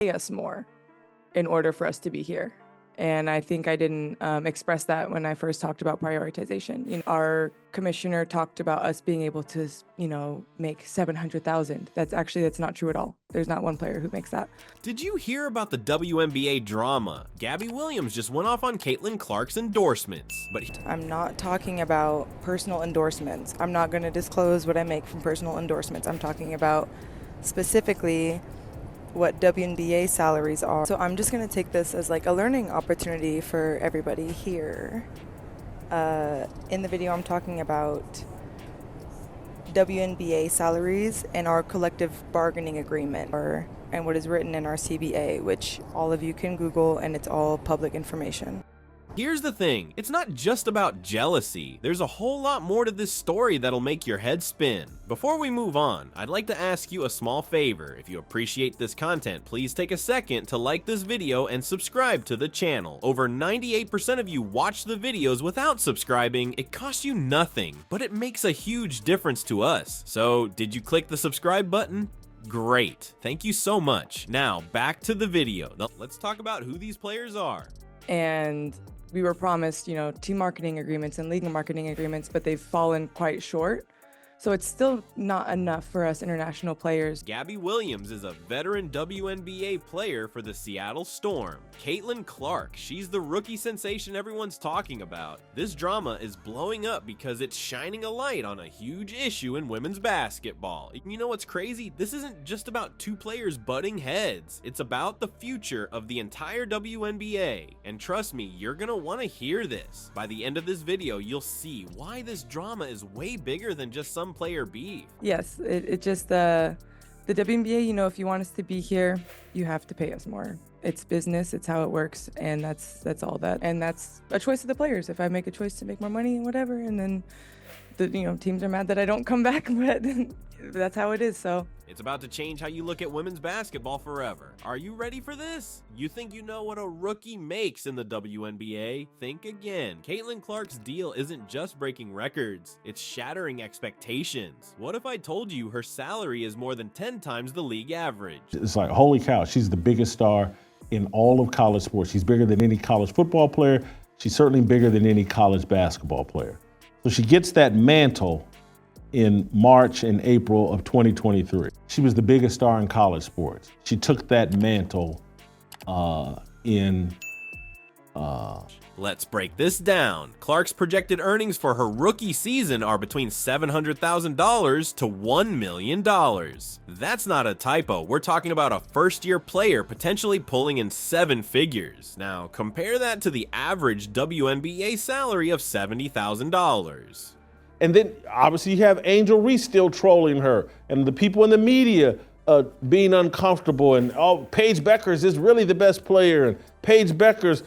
pay us more in order for us to be here. And I think I didn't express that when I first talked about prioritization. You know, our commissioner talked about us being able to, make 700,000. That's not true at all. There's not one player who makes that. Did you hear about the WNBA drama? Gabby Williams just went off on Caitlyn Clark's endorsements. But I'm not talking about personal endorsements. I'm not going to disclose what I make from personal endorsements. I'm talking about specifically what WNBA salaries are. So I'm just going to take this as like a learning opportunity for everybody here. In the video, I'm talking about WNBA salaries and our collective bargaining agreement, and what is written in our CBA, which all of you can Google, and it's all public information. here's the thing, it's not just about jealousy. There's a whole lot more to this story that'll make your head spin. Before we move on, I'd like to ask you a small favor. If you appreciate this content, please take a second to like this video and subscribe to the channel. Over 98% of you watch the videos without subscribing. It costs you nothing, but it makes a huge difference to us. So, did you click the subscribe button? Great, thank you so much. Now, back to the video. Now, let's talk about who these players are. And we were promised, team marketing agreements and league marketing agreements, but they've fallen quite short. So it's still not enough for us international players. Gabby Williams is a veteran WNBA player for the Seattle Storm. Caitlyn Clark, she's the rookie sensation everyone's talking about. This drama is blowing up because it's shining a light on a huge issue in women's basketball. You know what's crazy? This isn't just about two players butting heads. It's about the future of the entire WNBA. And trust me, you're gonna wanna hear this. By the end of this video, you'll see why this drama is way bigger than just some player beef. Yes, it just the WNBA, if you want us to be here, you have to pay us more. It's business, it's how it works, and that's all that. And that's a choice of the players. If I make a choice to make more money and whatever, and then the teams are mad that I don't come back, but that's how it is. So it's about to change how you look at women's basketball forever. Are you ready for this? You think you know what a rookie makes in the WNBA? Think again. Caitlyn Clark's deal isn't just breaking records, it's shattering expectations. What if I told you her salary is more than 10 times the league average? It's like, holy cow, she's the biggest star in all of college sports. She's bigger than any college football player. She's certainly bigger than any college basketball player. So she gets that mantle in March and April of 2023. She was the biggest star in college sports. She took that mantle Let's break this down. Clark's projected earnings for her rookie season are between $700,000 to $1 million. That's not a typo. We're talking about a first-year player potentially pulling in 7 figures. Now, compare that to the average WNBA salary of $70,000. And then obviously you have Angel Reese still trolling her, and the people in the media being uncomfortable, and Paige Beckers is really the best player, and Paige Beckers,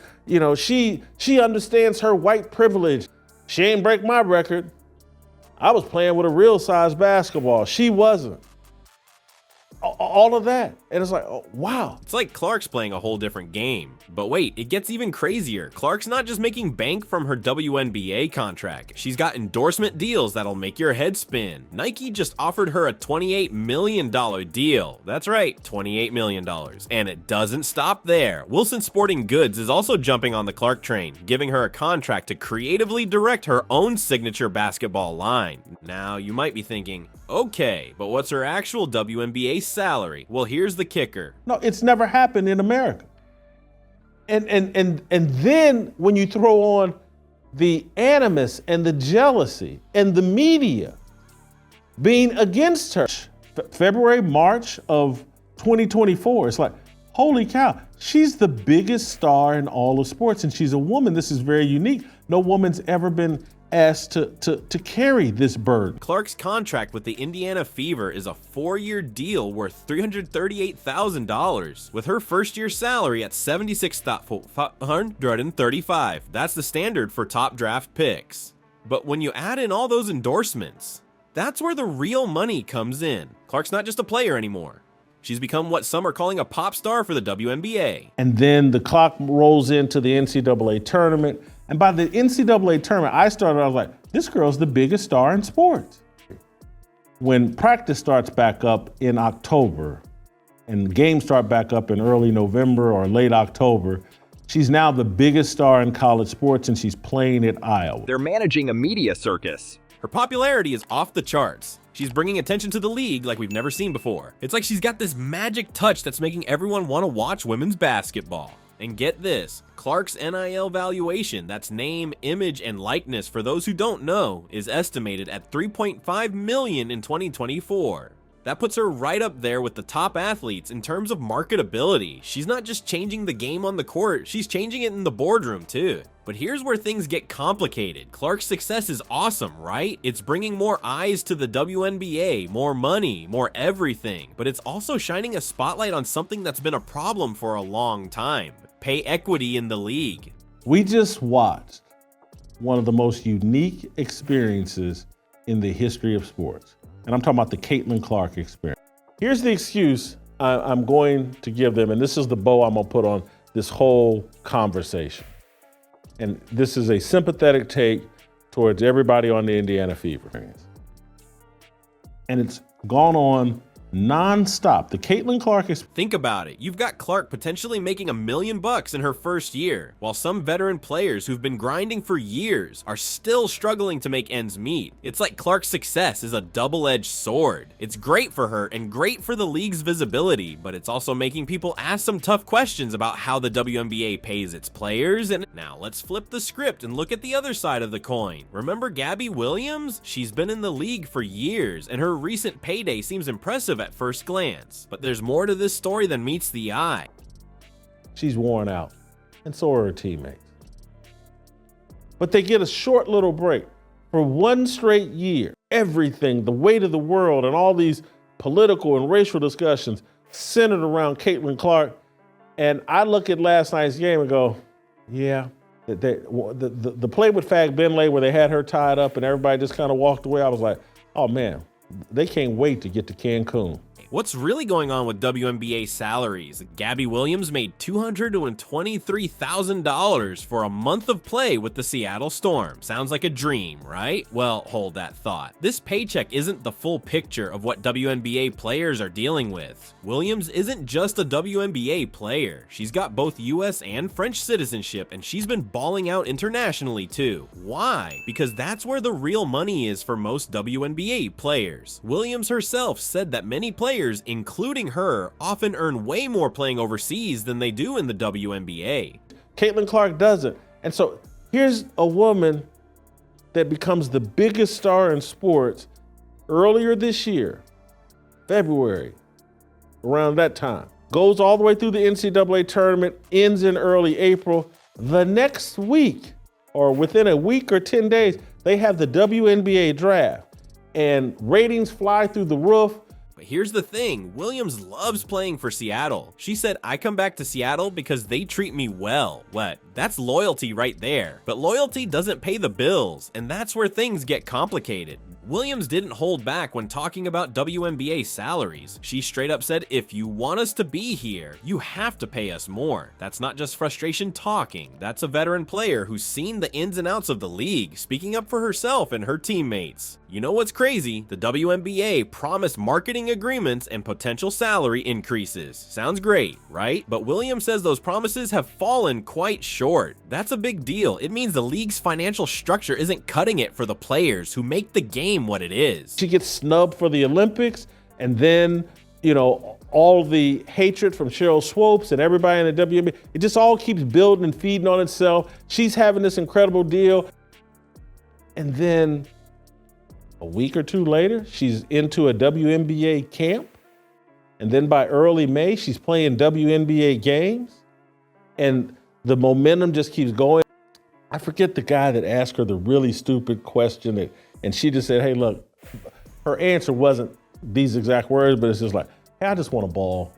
she understands her white privilege. She ain't break my record. I was playing with a real size basketball. She wasn't. All of that. And it's like, oh, wow. It's like Clark's playing a whole different game. But wait, it gets even crazier. Clark's not just making bank from her WNBA contract. She's got endorsement deals that'll make your head spin. Nike just offered her a $28 million deal. That's right, $28 million. And it doesn't stop there. Wilson Sporting Goods is also jumping on the Clark train, giving her a contract to creatively direct her own signature basketball line. Now, you might be thinking, okay, but what's her actual WNBA salary? Well, here's the kicker. No, it's never happened in America. And then when you throw on the animus and the jealousy and the media being against her, February, March of 2024, it's like, holy cow, she's the biggest star in all of sports, and she's a woman. This is very unique. No woman's ever been asked to carry this burden. Clark's contract with the Indiana Fever is a 4-year deal worth $338,000, with her first-year salary at $76,535. That's the standard for top draft picks. But when you add in all those endorsements, that's where the real money comes in. Clark's not just a player anymore. She's become what some are calling a pop star for the WNBA. And then the clock rolls into the NCAA tournament. And by the NCAA tournament, I was like, this girl's the biggest star in sports. When practice starts back up in October, and games start back up in early November or late October. She's now the biggest star in college sports, and she's playing at Iowa. They're managing a media circus. Her popularity is off the charts. She's bringing attention to the league like we've never seen before. It's like she's got this magic touch that's making everyone want to watch women's basketball. And get this, Clark's NIL valuation, that's name, image, and likeness for those who don't know, is estimated at $3.5 million in 2024. That puts her right up there with the top athletes in terms of marketability. She's not just changing the game on the court, she's changing it in the boardroom too. But here's where things get complicated. Clark's success is awesome, right? It's bringing more eyes to the WNBA, more money, more everything. But it's also shining a spotlight on something that's been a problem for a long time: pay equity in the league. We just watched one of the most unique experiences in the history of sports. And I'm talking about the Caitlyn Clark experience. Here's the excuse I'm going to give them, and this is the bow I'm gonna put on this whole conversation. And this is a sympathetic take towards everybody on the Indiana Fever. And it's gone on nonstop. The Caitlyn Clark experience. Think about it. You've got Clark potentially making $1 million in her first year, while some veteran players who've been grinding for years are still struggling to make ends meet. It's like Clark's success is a double-edged sword. It's great for her and great for the league's visibility, but it's also making people ask some tough questions about how the WNBA pays its players. And now let's flip the script and look at the other side of the coin. Remember Gabby Williams? She's been in the league for years, and her recent payday seems impressive at first glance, but there's more to this story than meets the eye. She's worn out, and so are her teammates. But they get a short little break for one straight year. Everything, the weight of the world, and all these political and racial discussions centered around Caitlyn Clark. And I look at last night's game and go, yeah, the play with Fag Benlay where they had her tied up and everybody just kind of walked away, I was like, oh man, they can't wait to get to Cancun. What's really going on with WNBA salaries? Gabby Williams made $223,000 for a month of play with the Seattle Storm. Sounds like a dream, right? Well, hold that thought. This paycheck isn't the full picture of what WNBA players are dealing with. Williams isn't just a WNBA player. She's got both US and French citizenship, and she's been balling out internationally too. Why? Because that's where the real money is for most WNBA players. Williams herself said that many players, including her, often earn way more playing overseas than they do in the WNBA. Caitlyn Clark doesn't. And so here's a woman that becomes the biggest star in sports earlier this year, February, around that time. Goes all the way through the NCAA tournament, ends in early April. The next week, or within a week or 10 days, they have the WNBA draft, and ratings fly through the roof. But here's the thing, Williams loves playing for Seattle. She said, I come back to Seattle because they treat me well. What? That's loyalty right there. But loyalty doesn't pay the bills, and that's where things get complicated. Williams didn't hold back when talking about WNBA salaries. She straight up said, if you want us to be here, you have to pay us more. That's not just frustration talking. That's a veteran player who's seen the ins and outs of the league, speaking up for herself and her teammates. You know what's crazy? The WNBA promised marketing agreements and potential salary increases. Sounds great, right? But Williams says those promises have fallen quite short. That's a big deal. It means the league's financial structure isn't cutting it for the players who make the game what it is. She gets snubbed for the Olympics, and then, you know, all the hatred from Cheryl Swopes and everybody in the WNBA, it just all keeps building and feeding on itself. She's having this incredible deal. And then a week or two later, she's into a WNBA camp. And then by early May, she's playing WNBA games. And the momentum just keeps going. I forget the guy that asked her the really stupid question, and she just said, hey, look, her answer wasn't these exact words, but it's just like, hey, I just want a ball.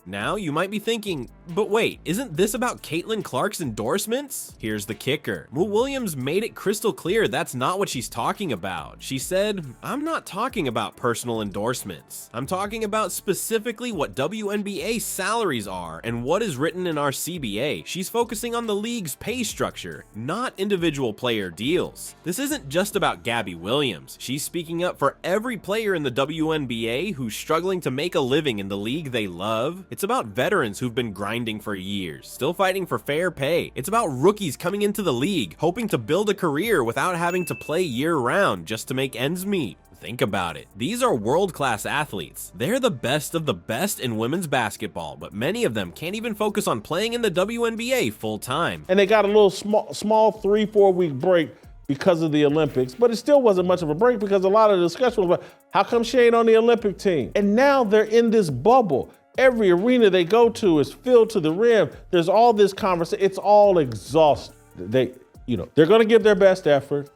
Now you might be thinking, but wait, isn't this about Caitlyn Clark's endorsements? Here's the kicker. Williams made it crystal clear that's not what she's talking about. She said, I'm not talking about personal endorsements. I'm talking about specifically what WNBA salaries are and what is written in our CBA. She's focusing on the league's pay structure, not individual player deals. This isn't just about Gabby Williams. She's speaking up for every player in the WNBA who's struggling to make a living in the league they love. It's about veterans who've been grinding for years, still fighting for fair pay. It's about rookies coming into the league, hoping to build a career without having to play year-round just to make ends meet. Think about it. These are world-class athletes. They're the best of the best in women's basketball, but many of them can't even focus on playing in the WNBA full-time. And they got a little small 3-4 week break because of the Olympics, but it still wasn't much of a break because a lot of the discussion was about how come she ain't on the Olympic team? And now they're in this bubble. Every arena they go to is filled to the rim. There's all this conversation. It's all exhausting. They're going to give their best effort.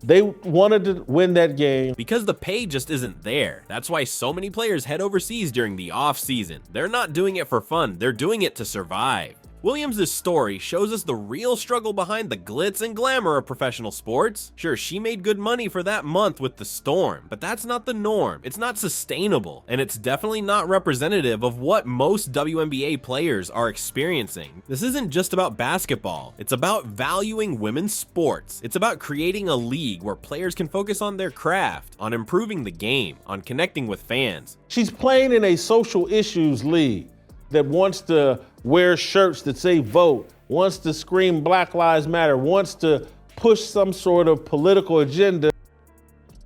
They wanted to win that game. Because the pay just isn't there. That's why so many players head overseas during the off season. They're not doing it for fun. They're doing it to survive. Williams' story shows us the real struggle behind the glitz and glamour of professional sports. Sure, she made good money for that month with the Storm, but that's not the norm. It's not sustainable, and it's definitely not representative of what most WNBA players are experiencing. This isn't just about basketball. It's about valuing women's sports. It's about creating a league where players can focus on their craft, on improving the game, on connecting with fans. She's playing in a social issues league that wants to wear shirts that say vote, wants to scream Black Lives Matter, wants to push some sort of political agenda.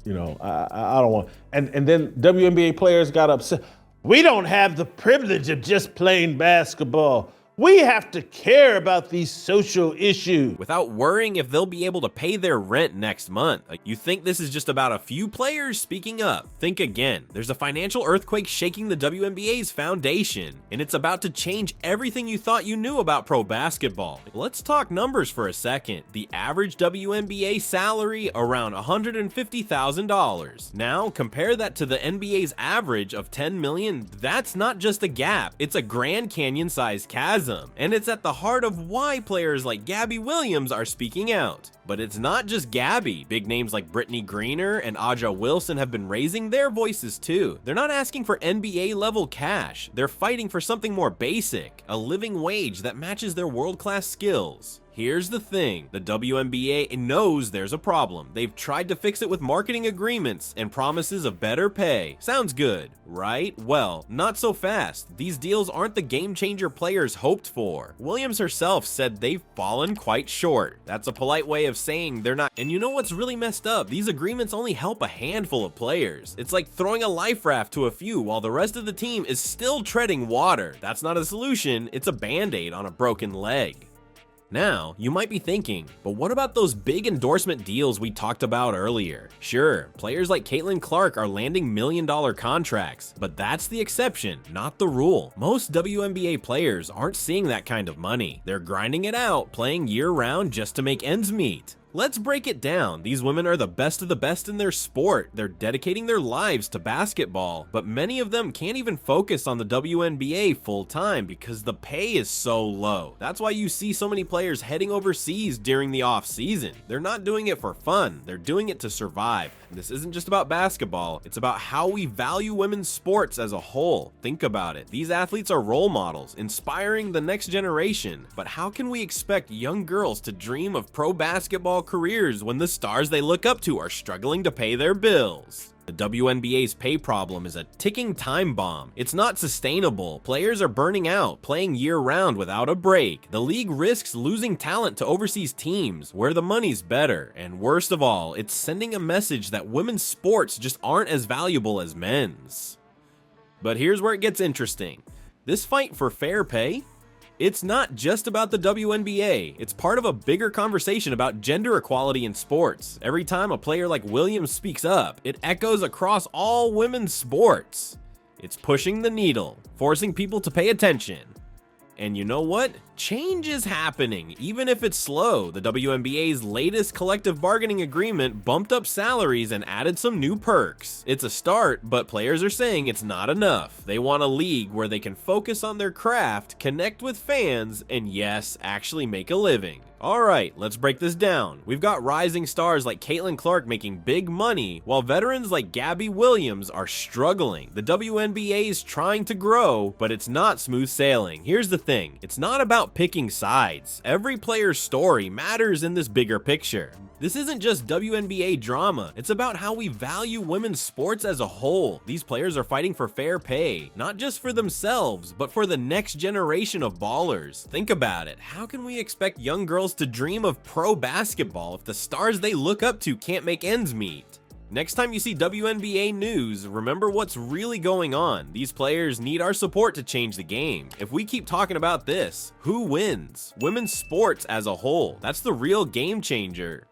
I don't want. And then WNBA players got upset. We don't have the privilege of just playing basketball. We have to care about these social issues. Without worrying if they'll be able to pay their rent next month. You think this is just about a few players speaking up? Think again. There's a financial earthquake shaking the WNBA's foundation, and it's about to change everything you thought you knew about pro basketball. Let's talk numbers for a second. The average WNBA salary around $150,000. Now compare that to the NBA's average of $10 million. That's not just a gap, it's a Grand Canyon-sized chasm. And it's at the heart of why players like Gabby Williams are speaking out. But it's not just Gabby. Big names like Brittany Griner and Aja Wilson have been raising their voices too. They're not asking for NBA level cash. They're fighting for something more basic, a living wage that matches their world-class skills. Here's the thing, the WNBA knows there's a problem. They've tried to fix it with marketing agreements and promises of better pay. Sounds good, right? Well, not so fast. These deals aren't the game changer players hoped for. Williams herself said they've fallen quite short. That's a polite way of saying they're not. And you know what's really messed up? These agreements only help a handful of players. It's like throwing a life raft to a few while the rest of the team is still treading water. That's not a solution, it's a band-aid on a broken leg. Now, you might be thinking, but what about those big endorsement deals we talked about earlier? Sure, players like Caitlyn Clark are landing million-dollar contracts, but that's the exception, not the rule. Most WNBA players aren't seeing that kind of money. They're grinding it out, playing year-round just to make ends meet. Let's break it down. These women are the best of the best in their sport. They're dedicating their lives to basketball, but many of them can't even focus on the WNBA full time because the pay is so low. That's why you see so many players heading overseas during the off season. They're not doing it for fun. They're doing it to survive. This isn't just about basketball. It's about how we value women's sports as a whole. Think about it. These athletes are role models, inspiring the next generation. But how can we expect young girls to dream of pro basketball careers when the stars they look up to are struggling to pay their bills? The WNBA's pay problem is a ticking time bomb. It's not sustainable. Players are burning out, playing year-round without a break. The league risks losing talent to overseas teams where the money's better. And worst of all, it's sending a message that women's sports just aren't as valuable as men's. But here's where it gets interesting. This fight for fair pay? It's not just about the WNBA, it's part of a bigger conversation about gender equality in sports. Every time a player like Williams speaks up, it echoes across all women's sports. It's pushing the needle, forcing people to pay attention. And you know what? Change is happening, even if it's slow. The WNBA's latest collective bargaining agreement bumped up salaries and added some new perks. It's a start, but players are saying it's not enough. They want a league where they can focus on their craft, connect with fans, and yes, actually make a living. Alright, let's break this down. We've got rising stars like Caitlyn Clark making big money, while veterans like Gabby Williams are struggling. The WNBA is trying to grow, but it's not smooth sailing. Here's the thing, it's not about picking sides. Every player's story matters in this bigger picture. This isn't just WNBA drama, it's about how we value women's sports as a whole. These players are fighting for fair pay, not just for themselves, but for the next generation of ballers. Think about it, how can we expect young girls to dream of pro basketball if the stars they look up to can't make ends meet? Next time you see WNBA news, remember what's really going on. These players need our support to change the game. If we keep talking about this, who wins? Women's sports as a whole. That's the real game changer.